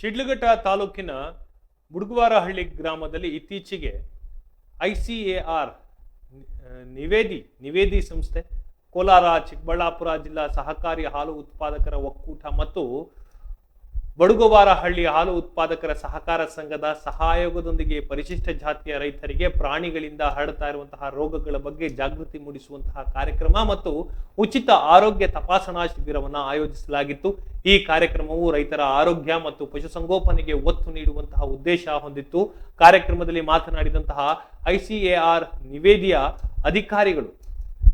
ಶಿಡ್ಲಘಟ್ಟ ತಾಲೂಕಿನ ಬುಡುಗವಾರಹಳ್ಳಿ ಗ್ರಾಮದಲ್ಲಿ ಇತ್ತೀಚೆಗೆ ICAR ನಿವೇದಿ ಸಂಸ್ಥೆ, ಕೋಲಾರ ಚಿಕ್ಕಬಳ್ಳಾಪುರ ಜಿಲ್ಲಾ ಸಹಕಾರಿ ಹಾಲು ಉತ್ಪಾದಕರ ಒಕ್ಕೂಟ ಮತ್ತು ಬಡುಗವಾರಹಳ್ಳಿ ಹಾಲು ಉತ್ಪಾದಕರ ಸಹಕಾರ ಸಂಘದ ಸಹಯೋಗದೊಂದಿಗೆ ಪರಿಶಿಷ್ಟ ಜಾತಿಯ ರೈತರಿಗೆ ಪ್ರಾಣಿಗಳಿಂದ ಹರಡ್ತಾ ಇರುವಂತಹ ರೋಗಗಳ ಬಗ್ಗೆ ಜಾಗೃತಿ ಮೂಡಿಸುವಂತಹ ಕಾರ್ಯಕ್ರಮ ಮತ್ತು ಉಚಿತ ಆರೋಗ್ಯ ತಪಾಸಣಾ ಶಿಬಿರವನ್ನು ಆಯೋಜಿಸಲಾಗಿತ್ತು. ಈ ಕಾರ್ಯಕ್ರಮವು ರೈತರ ಆರೋಗ್ಯ ಮತ್ತು ಪಶುಸಂಗೋಪನೆಗೆ ಒತ್ತು ನೀಡುವಂತಹ ಉದ್ದೇಶ ಹೊಂದಿತ್ತು. ಕಾರ್ಯಕ್ರಮದಲ್ಲಿ ಮಾತನಾಡಿದಂತಹ ICAR ನಿವೇದಿಯ ಅಧಿಕಾರಿಗಳು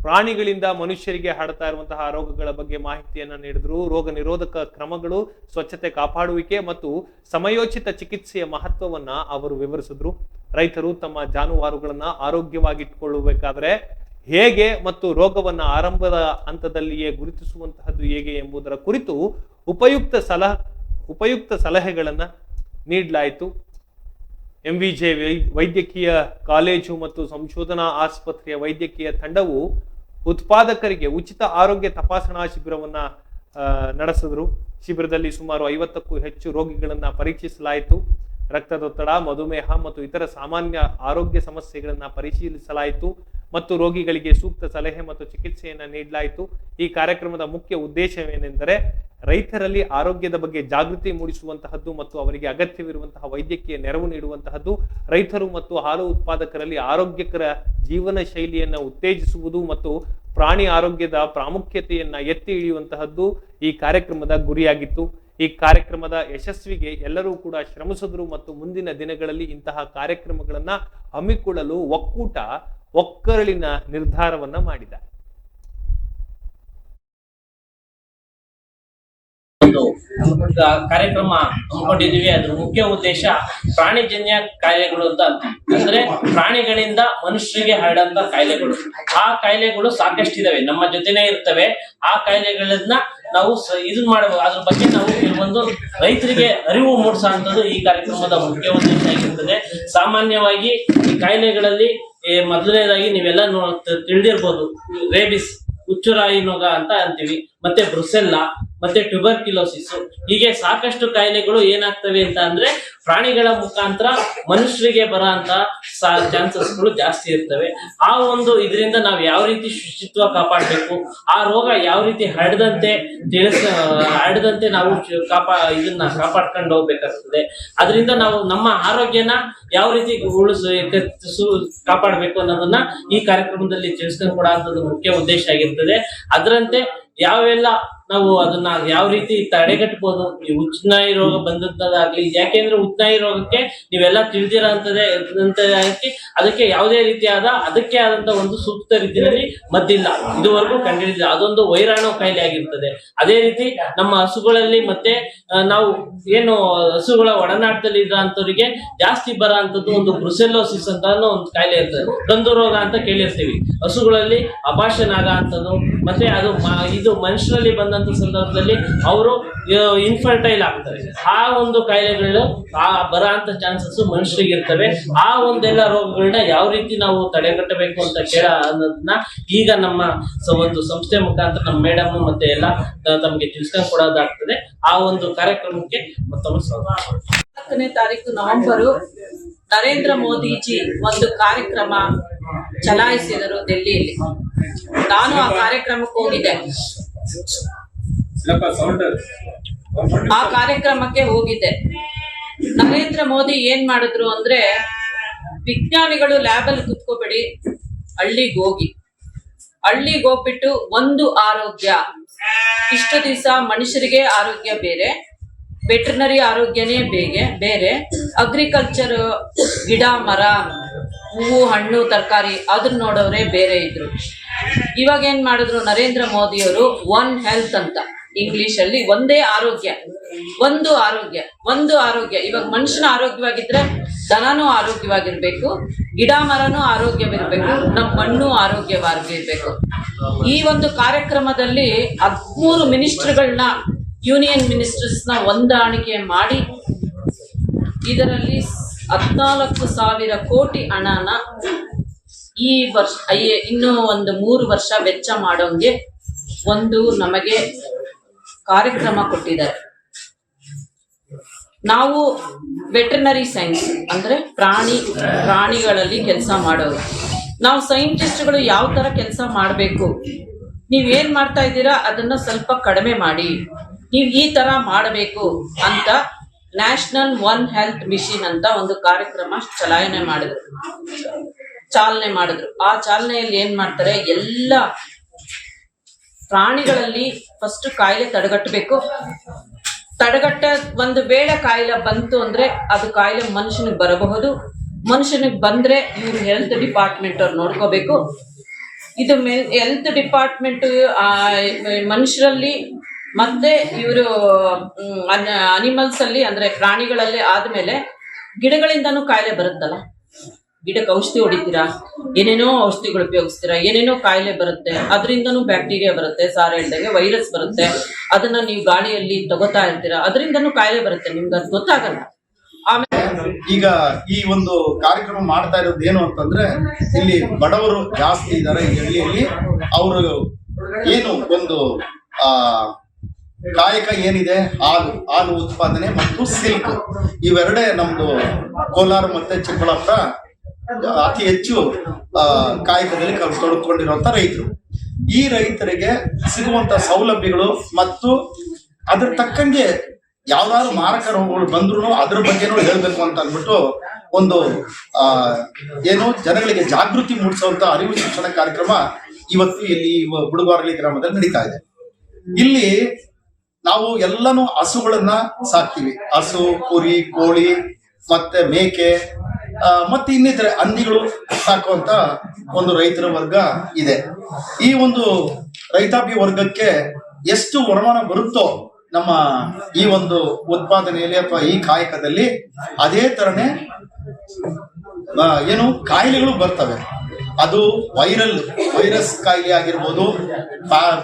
ಪ್ರಾಣಿಗಳಿಂದ ಮನುಷ್ಯರಿಗೆ ಹರಡ್ತಾ ಇರುವಂತಹ ರೋಗಗಳ ಬಗ್ಗೆ ಮಾಹಿತಿಯನ್ನ ನೀಡಿದ್ರು. ರೋಗ ನಿರೋಧಕ ಕ್ರಮಗಳು, ಸ್ವಚ್ಛತೆ ಕಾಪಾಡುವಿಕೆ ಮತ್ತು ಸಮಯೋಚಿತ ಚಿಕಿತ್ಸೆಯ ಮಹತ್ವವನ್ನ ಅವರು ವಿವರಿಸಿದ್ರು. ರೈತರು ತಮ್ಮ ಜಾನುವಾರುಗಳನ್ನ ಆರೋಗ್ಯವಾಗಿಟ್ಟುಕೊಳ್ಳಬೇಕಾದ್ರೆ ಹೇಗೆ ಮತ್ತು ರೋಗವನ್ನ ಆರಂಭದ ಹಂತದಲ್ಲಿಯೇ ಗುರುತಿಸುವಂತಹದ್ದು ಹೇಗೆ ಎಂಬುದರ ಕುರಿತು ಉಪಯುಕ್ತ ಸಲಹೆಗಳನ್ನ ನೀಡಲಾಯಿತು. MVJ ವೈದ್ಯಕೀಯ ಕಾಲೇಜು ಮತ್ತು ಸಂಶೋಧನಾ ಆಸ್ಪತ್ರೆಯ ವೈದ್ಯಕೀಯ ತಂಡವು ಉತ್ಪಾದಕರಿಗೆ ಉಚಿತ ಆರೋಗ್ಯ ತಪಾಸಣಾ ಶಿಬಿರವನ್ನ ನಡೆಸಿದ್ರು. ಶಿಬಿರದಲ್ಲಿ ಸುಮಾರು 50ಕ್ಕೂ ಹೆಚ್ಚು ರೋಗಿಗಳನ್ನ ಪರೀಕ್ಷಿಸಲಾಯಿತು. ರಕ್ತದೊತ್ತಡ, ಮಧುಮೇಹ ಮತ್ತು ಇತರ ಸಾಮಾನ್ಯ ಆರೋಗ್ಯ ಸಮಸ್ಯೆಗಳನ್ನ ಪರಿಶೀಲಿಸಲಾಯಿತು ಮತ್ತು ರೋಗಿಗಳಿಗೆ ಸೂಕ್ತ ಸಲಹೆ ಮತ್ತು ಚಿಕಿತ್ಸೆಯನ್ನ ನೀಡಲಾಯಿತು. ಈ ಕಾರ್ಯಕ್ರಮದ ಮುಖ್ಯ ಉದ್ದೇಶವೇನೆಂದರೆ ರೈತರಲ್ಲಿ ಆರೋಗ್ಯದ ಬಗ್ಗೆ ಜಾಗೃತಿ ಮೂಡಿಸುವಂತಹದ್ದು ಮತ್ತು ಅವರಿಗೆ ಅಗತ್ಯವಿರುವಂತಹ ವೈದ್ಯಕೀಯ ನೆರವು ನೀಡುವಂತಹದ್ದು, ರೈತರು ಮತ್ತು ಹಾಲು ಉತ್ಪಾದಕರಲ್ಲಿ ಆರೋಗ್ಯಕರ ಜೀವನ ಶೈಲಿಯನ್ನ ಉತ್ತೇಜಿಸುವುದು ಮತ್ತು ಪ್ರಾಣಿ ಆರೋಗ್ಯದ ಪ್ರಾಮುಖ್ಯತೆಯನ್ನ ಎತ್ತಿ ಹಿಡಿಯುವಂತಹದ್ದು ಈ ಕಾರ್ಯಕ್ರಮದ ಗುರಿಯಾಗಿತ್ತು. ಈ ಕಾರ್ಯಕ್ರಮದ ಯಶಸ್ವಿಗೆ ಎಲ್ಲರೂ ಕೂಡ ಶ್ರಮಿಸಿದ್ರು ಮತ್ತು ಮುಂದಿನ ದಿನಗಳಲ್ಲಿ ಇಂತಹ ಕಾರ್ಯಕ್ರಮಗಳನ್ನ ಹಮ್ಮಿಕೊಳ್ಳಲು ಒಕ್ಕೂಟ ಒಕ್ಕರಳಿನ ನಿರ್ಧಾರವನ್ನ ಮಾಡಿದ. ಕಾರ್ಯಕ್ರಮ ಹಮ್ಮಿಕೊಂಡಿದ್ದೀವಿ. ಅದ್ರ ಮುಖ್ಯ ಉದ್ದೇಶ ಪ್ರಾಣಿಜನ್ಯ ಕಾಯಿಲೆಗಳು ಅಂತ ಅಂದ್ರೆ ಪ್ರಾಣಿಗಳಿಂದ ಮನುಷ್ಯರಿಗೆ ಹರಡಂತ ಕಾಯಿಲೆಗಳು. ಆ ಕಾಯಿಲೆಗಳು ಸಾಕಷ್ಟಿದಾವೆ, ನಮ್ಮ ಜೊತೆನೆ ಇರ್ತವೆ. ಆ ಕಾಯಿಲೆಗಳನ್ನ ನಾವು ಇದನ್ ಮಾಡಬಹುದು. ಅದ್ರ ಬಗ್ಗೆ ನಾವು ಕೆಲವೊಂದು ರೈತರಿಗೆ ಅರಿವು ಮೂಡಿಸುವಂತದ್ದು ಈ ಕಾರ್ಯಕ್ರಮದ ಮುಖ್ಯ ಉದ್ದೇಶ ಆಗಿರ್ತದೆ. ಸಾಮಾನ್ಯವಾಗಿ ಈ ಕಾಯಿಲೆಗಳಲ್ಲಿ ಮೊದಲನೇದಾಗಿ ನೀವೆಲ್ಲ ತಿಳಿದಿರ್ಬೋದು, ರೇಬಿಸ್, ಹುಚ್ಚುರಾಯಿ ರೋಗ ಅಂತ ಅಂತೀವಿ, ಮತ್ತೆ ಬ್ರುಸೆಲ್ಲಾ, ಮತ್ತೆ ಟ್ಯೂಬರ್ಕ್ಯುಲೋಸಿಸ್. ಹೀಗೆ ಸಾಕಷ್ಟು ಕಾಯಿಲೆಗಳು ಏನಾಗ್ತವೆ ಅಂತ ಅಂದ್ರೆ ಪ್ರಾಣಿಗಳ ಮುಖಾಂತರ ಮನುಷ್ಯರಿಗೆ ಬರೋಂತ ಚಾನ್ಸಸ್ಗಳು ಜಾಸ್ತಿ ಇರ್ತವೆ. ಆ ಒಂದು ಇದರಿಂದ ನಾವು ಯಾವ ರೀತಿ ಶುಚಿತ್ವ ಕಾಪಾಡಬೇಕು, ಆ ರೋಗ ಯಾವ ರೀತಿ ಹರಡದಂತೆ ನಾವು ಇದನ್ನ ಕಾಪಾಡ್ಕೊಂಡು ಹೋಗ್ಬೇಕಾಗ್ತದೆ. ಅದರಿಂದ ನಾವು ನಮ್ಮ ಆರೋಗ್ಯನ ಯಾವ ರೀತಿ ಕಾಪಾಡಬೇಕು ಅನ್ನೋದನ್ನ ಈ ಕಾರ್ಯಕ್ರಮದಲ್ಲಿ ತಿಳಿಸ್ಕೊಂಡು ಕೊಡುವಂಥದ್ದು ಮುಖ್ಯ ಉದ್ದೇಶ ಆಗಿರ್ತದೆ. ಅದರಂತೆ ಯಾವೆಲ್ಲ ನಾವು ಅದನ್ನ ಯಾವ ರೀತಿ ತಡೆಗಟ್ಟಬಹುದು, ಈ ಉಚ್ಚನಾಯಿ ರೋಗ ಬಂದದ್ದಾಗ್ಲಿ, ಯಾಕೆಂದ್ರೆ ಉಚ್ಚನಾಯಿ ರೋಗಕ್ಕೆ ನೀವೆಲ್ಲ ತಿಳಿದಿರೋಂಥದ್ದೇ ಅದಕ್ಕೆ ಯಾವುದೇ ರೀತಿಯಾದ ಅದಕ್ಕೆ ಆದಂತ ಒಂದು ಸೂಕ್ತ ರೀತಿಯಲ್ಲಿ ಮದ್ದಿಲ್ಲ, ಇದುವರೆಗೂ ಕಂಡುಹಿಡಿದಿಲ್ಲ. ಅದೊಂದು ವೈರಾಣು ಕಾಯಿಲೆ ಆಗಿರ್ತದೆ. ಅದೇ ರೀತಿ ನಮ್ಮ ಹಸುಗಳಲ್ಲಿ ಮತ್ತೆ ನಾವು ಏನು ಹಸುಗಳ ಒಡನಾಟದಲ್ಲಿ ಇರೋಂಥವ್ರಿಗೆ ಜಾಸ್ತಿ ಬರೋಂಥದ್ದು ಒಂದು ಬ್ರುಸೆಲ್ಲೋಸಿಸ್ ಅಂತ ಒಂದು ಕಾಯಿಲೆ ಇರ್ತದೆ. ಕಂದು ರೋಗ ಅಂತ ಕೇಳಿರ್ತೀವಿ. ಹಸುಗಳಲ್ಲಿ ಅಪಾಷನ್ ಆಗಂಥದ್ದು, ಮತ್ತೆ ಅದು ಇದು ಮನುಷ್ಯರಲ್ಲಿ ಬಂದಂತ ಸಂದರ್ಭದಲ್ಲಿ ಅವರು ಇನ್ಫರ್ಟೈಲ್ ಆಗ್ತಾರೆ. ಆ ಒಂದು ಕಾಯಿಲೆಗಳು ಬರೋಂತ ಚಾನ್ಸಸ್ ಮನುಷ್ಯರಿಗೆ ಇರ್ತವೆ. ಆ ಒಂದೆಲ್ಲ ರೋಗಗಳನ್ನ ಯಾವ ರೀತಿ ನಾವು ತಡೆಗಟ್ಟಬೇಕು ಅಂತ ಅನ್ನೋದನ್ನ ಈಗ ನಮ್ಮ ಒಂದು ಸಂಸ್ಥೆ ಮುಖಾಂತರ ನಮ್ಮ ಮೇಡಮ್ ಮತ್ತೆ ಎಲ್ಲ ತಮಗೆ ತಿಳಿಸ್ಕೊಂಡು ಕೊಡೋದಾಗ್ತದೆ. ಆ ಒಂದು ಕಾರ್ಯಕ್ರಮಕ್ಕೆ ಮತ್ತೊಮ್ಮೆ ಸ್ವಾಗತ. 4ನೇ ತಾರೀಕು ನವೆಂಬರು ನರೇಂದ್ರ ಮೋದಿಜಿ ಒಂದು ಕಾರ್ಯಕ್ರಮ ಚಲಾಯಿಸಿದರು ಡೆಲ್ಲಿಯಲ್ಲಿ. ನಾನು ಆ ಕಾರ್ಯಕ್ರಮಕ್ಕೆ ಹೋಗಿದ್ದೆ. ಆ ಕಾರ್ಯಕ್ರಮಕ್ಕೆ ಹೋಗಿದ್ದೆ. ನರೇಂದ್ರ ಮೋದಿ ಏನ್ ಮಾಡಿದ್ರು ಅಂದ್ರೆ, ವಿಜ್ಞಾನಿಗಳು ಲ್ಯಾಬಲ್ಲಿ ಕುತ್ಕೋಬೇಡಿ, ಹಳ್ಳಿಗೆ ಹೋಗ್ಬಿಟ್ಟು ಒಂದು ಆರೋಗ್ಯ, ಇಷ್ಟು ದಿವಸ ಮನುಷ್ಯರಿಗೆ ಆರೋಗ್ಯ ಬೇರೆ, ವೆಟರ್ನರಿ ಆರೋಗ್ಯನೇ ಬೇರೆ, ಅಗ್ರಿಕಲ್ಚರ್ ಗಿಡ ಮರ ಹೂವು ಹಣ್ಣು ತರಕಾರಿ ಅದನ್ನ ನೋಡೋರೆ ಬೇರೆ ಇದ್ರು. ಇವಾಗ ಏನ್ ಮಾಡಿದ್ರು ನರೇಂದ್ರ ಮೋದಿಯವರು, ಒನ್ ಹೆಲ್ತ್ ಅಂತ ಇಂಗ್ಲಿಷ್ ಅಲ್ಲಿ, ಒಂದೇ ಆರೋಗ್ಯ, ಒಂದು ಆರೋಗ್ಯ. ಇವಾಗ ಮನುಷ್ಯನ ಆರೋಗ್ಯವಾಗಿದ್ರೆ ದನನೂ ಆರೋಗ್ಯವಾಗಿರ್ಬೇಕು, ಗಿಡ ಮರನೂ ಆರೋಗ್ಯವಿರ್ಬೇಕು, ನಮ್ಮ ಮಣ್ಣು ಆರೋಗ್ಯವಾಗಿರ್ಬೇಕು. ಈ ಒಂದು ಕಾರ್ಯಕ್ರಮದಲ್ಲಿ 13 ಮಿನಿಸ್ಟರ್ಗಳನ್ನ, ಯೂನಿಯನ್ ಮಿನಿಸ್ಟರ್ಸ್ನ ಹೊಂದಾಣಿಕೆ ಮಾಡಿ ಇದರಲ್ಲಿ 14,000 ಕೋಟಿ ಹಣನ ಈ ವರ್ಷ ಇನ್ನೂ ಒಂದು 3 ವರ್ಷ ವೆಚ್ಚ ಮಾಡೋಂಗೆ ಒಂದು ನಮಗೆ ಕಾರ್ಯಕ್ರಮ ಕೊಟ್ಟಿದ್ದಾರೆ. ನಾವು ವೆಟರ್ನರಿ ಸೈನ್ಸ್ ಅಂದ್ರೆ ಪ್ರಾಣಿಗಳಲ್ಲಿ ಕೆಲಸ ಮಾಡೋರು. ನಾವು ಸೈಂಟಿಸ್ಟ್ಗಳು ಯಾವ ತರ ಕೆಲಸ ಮಾಡಬೇಕು, ನೀವೇನ್ ಮಾಡ್ತಾ ಇದ್ದೀರಾ ಅದನ್ನ ಸ್ವಲ್ಪ ಕಡಿಮೆ ಮಾಡಿ, ನೀವು ಈ ತರ ಮಾಡಬೇಕು ಅಂತ ನ್ಯಾಷನಲ್ ಒನ್ ಹೆಲ್ತ್ ಮಿಷನ್ ಅಂತ ಒಂದು ಕಾರ್ಯಕ್ರಮ ಚಾಲನೆ ಮಾಡಿದ್ರು. ಆ ಚಾಲನೆಯಲ್ಲಿ ಏನ್ ಮಾಡ್ತಾರೆ, ಎಲ್ಲ ಪ್ರಾಣಿಗಳಲ್ಲಿ ಫಸ್ಟ್ ಕಾಯಿಲೆ ತಡೆಗಟ್ಟಬೇಕು. ಒಂದು ವೇಳೆ ಕಾಯಿಲೆ ಬಂತು ಅಂದ್ರೆ ಅದು ಕಾಯಿಲೆ ಮನುಷ್ಯನಿಗೆ ಬರಬಹುದು. ಮನುಷ್ಯನಿಗೆ ಬಂದ್ರೆ ಇವ್ರು ಹೆಲ್ತ್ ಡಿಪಾರ್ಟ್ಮೆಂಟ್ ಅವ್ರು ನೋಡ್ಕೋಬೇಕು. ಇದು ಹೆಲ್ತ್ ಡಿಪಾರ್ಟ್ಮೆಂಟ್ ಮನುಷ್ಯರಲ್ಲಿ ಮತ್ತೆ ಇವರು ಅನಿಮಲ್ಸ್ ಅಲ್ಲಿ ಅಂದ್ರೆ ಪ್ರಾಣಿಗಳಲ್ಲಿ ಆದ್ಮೇಲೆ ಗಿಡಗಳಿಂದನೂ ಕಾಯಿಲೆ ಬರುತ್ತಲ್ಲ. ಗಿಡಕ್ಕೆ ಔಷಧಿ ಹೊಡಿತೀರಾ, ಏನೇನೋ ಔಷಧಿಗಳು ಉಪಯೋಗಿಸ್ತೀರಾ, ಏನೇನೋ ಕಾಯಿಲೆ ಬರುತ್ತೆ. ಅದರಿಂದನೂ ಬ್ಯಾಕ್ಟೀರಿಯಾ ಬರುತ್ತೆ, ಸಾರ್ ಹೇಳ್ದಂಗೆ ವೈರಸ್ ಬರುತ್ತೆ. ಅದನ್ನ ನೀವು ಗಾಳಿಯಲ್ಲಿ ತಗೋತಾ ಇರ್ತೀರಾ, ಅದರಿಂದನೂ ಕಾಯಿಲೆ ಬರುತ್ತೆ, ನಿಮ್ಗೆ ಅದು ಗೊತ್ತಾಗಲ್ಲ. ಆಮೇಲೆ ಈಗ ಈ ಒಂದು ಕಾರ್ಯಕ್ರಮ ಮಾಡ್ತಾ ಇರೋದು ಏನು ಅಂತಂದ್ರೆ, ಇಲ್ಲಿ ಬಡವರು ಜಾಸ್ತಿ ಇದ್ದಾರೆ ಈ ಹಳ್ಳಿಯಲ್ಲಿ. ಅವರು ಏನು ಒಂದು ಕಾಯಕ ಏನಿದೆ, ಹಾಲು ಉತ್ಪಾದನೆ ಮತ್ತು ಸಿಲ್ಕ್, ಇವೆರಡೇ ನಮ್ದು ಕೋಲಾರ ಮತ್ತೆ ಚಿಕ್ಕಬಳ್ಳಾಪುರ ಅತಿ ಹೆಚ್ಚು ಕಾಯಕದಲ್ಲಿ ತೊಡಕೊಂಡಿರುವಂತ ರೈತರು. ಈ ರೈತರಿಗೆ ಸಿಗುವಂತ ಸೌಲಭ್ಯಗಳು ಮತ್ತು ಅದ್ರ ತಕ್ಕಂಗೆ ಯಾವ್ದಾದ್ರು ಮಾರಕ ರೋಗಗಳು ಬಂದ್ರು ಅದ್ರ ಬಗ್ಗೆನೂ ಹೇಳ್ಬೇಕು ಅಂತ ಅಂದ್ಬಿಟ್ಟು ಒಂದು ಏನು ಜನಗಳಿಗೆ ಜಾಗೃತಿ ಮೂಡಿಸುವಂತ ಅರಿವು ಶಿಕ್ಷಣ ಕಾರ್ಯಕ್ರಮ ಇವತ್ತು ಇಲ್ಲಿ ಬುಡಗಾರಳ್ಳಿ ಗ್ರಾಮದಲ್ಲಿ ನಡೀತಾ ಇದೆ. ಇಲ್ಲಿ ನಾವು ಎಲ್ಲಾನು ಹಸುಗಳನ್ನ ಸಾಕ್ತಿವಿ. ಹಸು, ಕುರಿ, ಕೋಳಿ ಮತ್ತೆ ಮೇಕೆ ಮತ್ತೆ ಇನ್ನಿತರೆ ಹಂದಿಗಳು ಸಾಕುವಂತ ಒಂದು ರೈತರ ವರ್ಗ ಇದೆ. ಈ ಒಂದು ರೈತಾಪಿ ವರ್ಗಕ್ಕೆ ಎಷ್ಟು ವರಮಾನ ಬರುತ್ತೋ ನಮ್ಮ ಈ ಒಂದು ಉತ್ಪಾದನೆಯಲ್ಲಿ ಅಥವಾ ಈ ಕಾಯಕದಲ್ಲಿ, ಅದೇ ತರನೇ ಏನು ಕಾಯಿಲೆಗಳು ಬರ್ತವೆ. ಅದು ವೈರಸ್ ಕಾಯಿಲೆ ಆಗಿರ್ಬೋದು,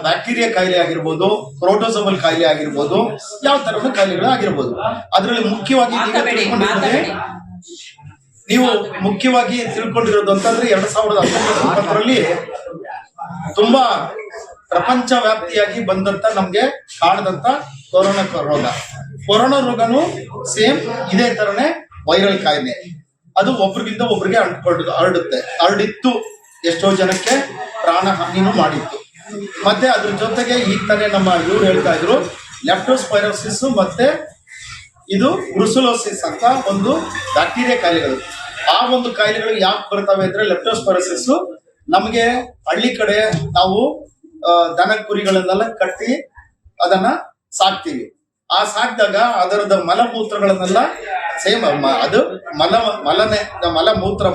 ಬ್ಯಾಕ್ಟೀರಿಯಾ ಕಾಯಿಲೆ ಆಗಿರ್ಬೋದು, ಪ್ರೋಟೋಸೋಮಲ್ ಕಾಯಿಲೆ ಆಗಿರ್ಬೋದು, ಯಾವ ತರದ ಕಾಯಿಲೆಗಳು ಆಗಿರ್ಬೋದು. ಅದರಲ್ಲಿ ಮುಖ್ಯವಾಗಿ ನೀವು ಮುಖ್ಯವಾಗಿ ತಿಳ್ಕೊಂಡಿರೋದು ಅಂತಂದ್ರೆ 2019ರಲ್ಲಿ ತುಂಬಾ ಪ್ರಪಂಚ ವ್ಯಾಪ್ತಿಯಾಗಿ ಬಂದಂತ ನಮ್ಗೆ ಕಾಡದಂತ ಕೊರೋನಾ ರೋಗನು ಸೇಮ್ ಇದೇ ತರನೇ ವೈರಲ್ ಕಾಯಿಲೆ. ಅದು ಒಬ್ರಿಗಿಂತ ಒಬ್ರಿಗೆ ಹರಡಿತ್ತು. ಎಷ್ಟೋ ಜನಕ್ಕೆ ಪ್ರಾಣ ಹಾನಿನೂ ಮಾಡಿತ್ತು. ಮತ್ತೆ ಅದ್ರ ಜೊತೆಗೆ ಈಗ ತಾನೇ ನಮ್ಮ ಇವ್ರು ಹೇಳ್ತಾ ಇದ್ರು, ಲೆಪ್ಟೋಸ್ಪೈರೋಸಿಸ್ ಮತ್ತೆ ಇದು ಬ್ರುಸೆಲೋಸಿಸ್ ಅಂತ ಒಂದು ಬ್ಯಾಕ್ಟೀರಿಯಾ ಕಾಯಿಲೆಗಳು. ಆ ಒಂದು ಕಾಯಿಲೆಗಳು ಯಾಕೆ ಬರ್ತವೆ ಅಂದ್ರೆ, ಲೆಪ್ಟೋಸ್ಪೈರೋಸಿಸ್ ನಮಗೆ ಹಳ್ಳಿ ಕಡೆ ನಾವು ದನ ಕುರಿಗಳನ್ನೆಲ್ಲ ಕಟ್ಟಿ ಅದನ್ನ ಸಾಕ್ತಿವಿ. ಆ ಸಾಕಿದಾಗ ಅದರದ ಮಲಮೂತ್ರಗಳನ್ನೆಲ್ಲ ಸೇಮ್ ಅದು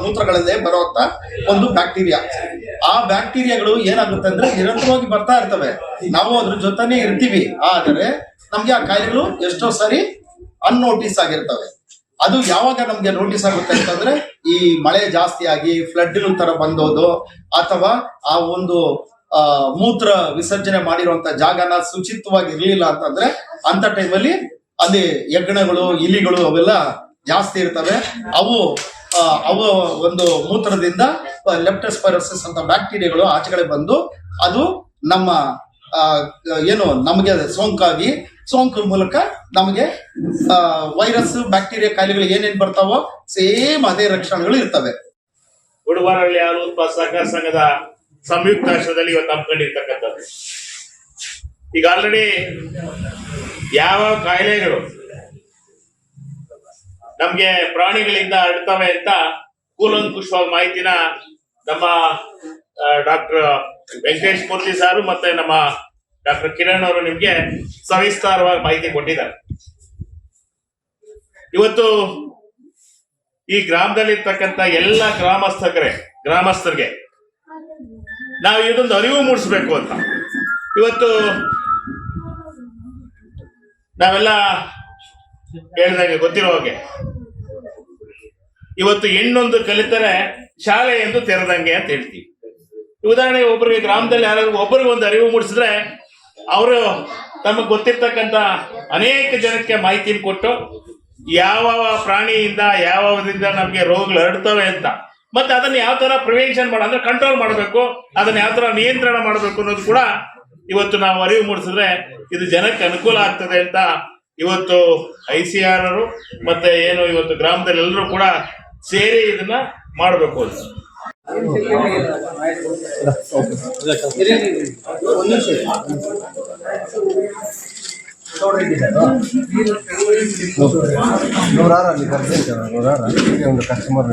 ಮೂತ್ರಗಳಲ್ಲೇ ಬರುವಂತ ಒಂದು ಬ್ಯಾಕ್ಟೀರಿಯಾ. ಆ ಬ್ಯಾಕ್ಟೀರಿಯಾಗಳು ಏನಾಗುತ್ತೆ ಅಂದ್ರೆ ನಿರಂತರವಾಗಿ ಬರ್ತಾ ಇರ್ತವೆ, ನಾವು ಅದ್ರ ಜೊತೆನೆ ಇರ್ತೀವಿ. ಆದರೆ ನಮ್ಗೆ ಆ ಕಾಯಿಲೆಗಳು ಎಷ್ಟೋ ಸಾರಿ ಅನ್ನೋಟಿಸ್ ಆಗಿರ್ತವೆ. ಅದು ಯಾವಾಗ ನಮ್ಗೆ ನೋಟಿಸ್ ಆಗುತ್ತೆ ಅಂತಂದ್ರೆ, ಈ ಮಳೆ ಜಾಸ್ತಿ ಆಗಿ ಫ್ಲಡ್ ತರ ಬಂದೋದು, ಅಥವಾ ಆ ಒಂದು ಮೂತ್ರ ವಿಸರ್ಜನೆ ಮಾಡಿರುವಂತ ಜಾಗನ ಶುಚಿತ್ವವಾಗಿ ಇರ್ಲಿಲ್ಲ ಅಂತಂದ್ರೆ, ಅಂತ ಟೈಮಲ್ಲಿ ಅಲ್ಲಿ ಹೆಗ್ಗಣಗಳು, ಇಲಿಗಳು ಅವೆಲ್ಲ ಜಾಸ್ತಿ ಇರ್ತವೆ. ಅವು ಒಂದು ಮೂತ್ರದಿಂದ ಲೆಪ್ಟೋಸ್ಪೈರೋಸಿಸ್ ಅಂತ ಬ್ಯಾಕ್ಟೀರಿಯಾಗಳು ಆಚೆಗಡೆ ಬಂದು ಅದು ನಮ್ಮ ಏನು ನಮಗೆ ಸೋಂಕು ಮೂಲಕ ನಮಗೆ ವೈರಸ್, ಬ್ಯಾಕ್ಟೀರಿಯಾ ಕಾಯಿಲೆಗಳು ಏನೇನ್ ಬರ್ತಾವೋ ಸೇಮ್ ಅದೇ ಲಕ್ಷಣಗಳು ಇರ್ತವೆ. ಬುಡಗಾರಳ್ಳಿ ಹಾಲು ಉತ್ಪಾದಕ ಸಹಕಾರ ಸಂಘದ ಸಂಯುಕ್ತ ಆಶ್ರಯದಲ್ಲಿ ಇವತ್ತು ಹಮ್ಮಿಕೊಂಡಿರ್ತಕ್ಕಂಥದ್ದು. ಈಗ ಆಲ್ರೆಡಿ ಯಾವ ಕಾಯಿಲೆಗಳು ನಮ್ಗೆ ಪ್ರಾಣಿಗಳಿಂದ ಹರಡ್ತವೆ ಅಂತ ಕೂಲಂಕುಷವಾಗಿ ಮಾಹಿತಿನ ನಮ್ಮ ಡಾಕ್ಟರ್ ವೆಂಕಟೇಶ್ ಮೂರ್ತಿ ಸಾರು ಮತ್ತೆ ನಮ್ಮ ಡಾಕ್ಟರ್ ಕಿರಣ್ ಅವರು ನಿಮ್ಗೆ ಸವಿಸ್ತಾರವಾಗಿ ಮಾಹಿತಿ ಕೊಟ್ಟಿದ್ದಾರೆ. ಇವತ್ತು ಈ ಗ್ರಾಮದಲ್ಲಿರ್ತಕ್ಕಂಥ ಎಲ್ಲ ಗ್ರಾಮಸ್ಥರಿಗೆ ನಾವು ಇದೊಂದು ಅರಿವು ಮೂಡಿಸ್ಬೇಕು ಅಂತ ಇವತ್ತು ನಾವೆಲ್ಲ ಹೇಳಿದಂಗೆ ಗೊತ್ತಿರೋ ಹಾಗೆ ಇವತ್ತು ಹೆಣ್ಣೊಂದು ಕಲಿತರೆ ಶಾಲೆ ಎಂದು ತೆರೆದಂಗೆ ಅಂತ ಹೇಳ್ತೀವಿ. ಉದಾಹರಣೆಗೆ ಒಬ್ಬರಿಗೆ ಗ್ರಾಮದಲ್ಲಿ ಯಾರಾದ್ರೂ ಒಬ್ಬರಿಗೆ ಒಂದು ಅರಿವು ಮೂಡಿಸಿದ್ರೆ ಅವರು ತಮಗೆ ಗೊತ್ತಿರ್ತಕ್ಕಂಥ ಅನೇಕ ಜನಕ್ಕೆ ಮಾಹಿತಿ ಕೊಟ್ಟು ಯಾವ ಪ್ರಾಣಿಯಿಂದ ಯಾವ್ದ್ರಿಂದ ನಮ್ಗೆ ರೋಗಗಳು ಹರಡ್ತವೆ ಅಂತ, ಮತ್ತೆ ಅದನ್ನ ಯಾವ ತರ ಪ್ರಿವೆನ್ಷನ್ ಅಂದ್ರೆ ಕಂಟ್ರೋಲ್ ಮಾಡಬೇಕು, ಅದನ್ನ ಯಾವ ತರ ನಿಯಂತ್ರಣ ಮಾಡಬೇಕು ಅನ್ನೋದು ಕೂಡ ಇವತ್ತು ನಾವು ಅರಿವು ಮೂಡಿಸಿದ್ರೆ ಇದು ಜನಕ್ಕೆ ಅನುಕೂಲ ಆಗ್ತದೆ ಅಂತ ಇವತ್ತು ICR ಮತ್ತೆ ಏನು ಇವತ್ತು ಗ್ರಾಮದಲ್ಲಿ ಎಲ್ಲರೂ ಕೂಡ ಸೇರಿ ಇದನ್ನ ಮಾಡಬೇಕು ಅಂತ. కస్టమర్